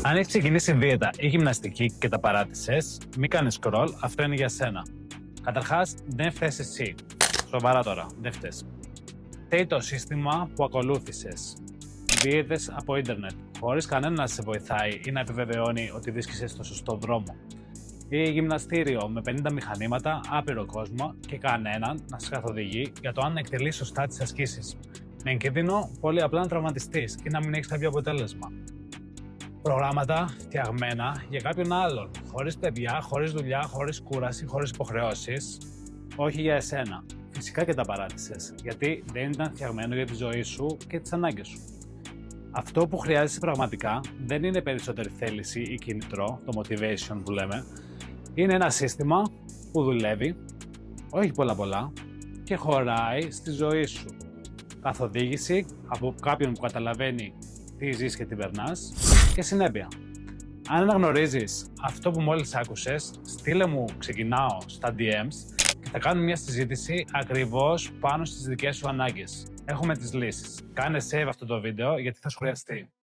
Αν έχει ξεκινήσει δίαιτα ή γυμναστική και τα παράτησες, μην κάνεις scroll, αυτό είναι για σένα. Καταρχάς, δεν φταίς εσύ. Σοβαρά τώρα, δεν φταίς. Φταίει το σύστημα που ακολούθησες. Δίαιτες από ίντερνετ, χωρίς κανένα να σε βοηθάει ή να επιβεβαιώνει ότι βρίσκεσαι στο σωστό δρόμο. Ή γυμναστήριο με 50 μηχανήματα, άπειρο κόσμο και κανέναν να σε καθοδηγεί για το αν εκτελείς σωστά τις ασκήσεις. Με κίνδυνο πολύ απλά να τραυματιστείς ή να μην έχεις κάποιο αποτέλεσμα. Προγράμματα φτιαγμένα για κάποιον άλλον, χωρίς παιδιά, χωρίς δουλειά, χωρίς κούραση, χωρίς υποχρεώσεις, όχι για εσένα. Φυσικά και τα παράτησες, γιατί δεν ήταν φτιαγμένο για τη ζωή σου και τις ανάγκες σου. Αυτό που χρειάζεσαι πραγματικά δεν είναι περισσότερη θέληση ή κίνητρο, το motivation που λέμε, είναι ένα σύστημα που δουλεύει, όχι πολλά και χωράει στη ζωή σου. Καθοδήγηση από κάποιον που καταλαβαίνει τι ζεις και τι περνάς και συνέπεια. Αν αναγνωρίζεις αυτό που μόλις άκουσες, στείλε μου «Ξεκινάω» στα DMs και θα κάνουμε μια συζήτηση ακριβώς πάνω στις δικές σου ανάγκες. Έχουμε τις λύσεις. Κάνε save αυτό το βίντεο γιατί θα σου χρειαστεί.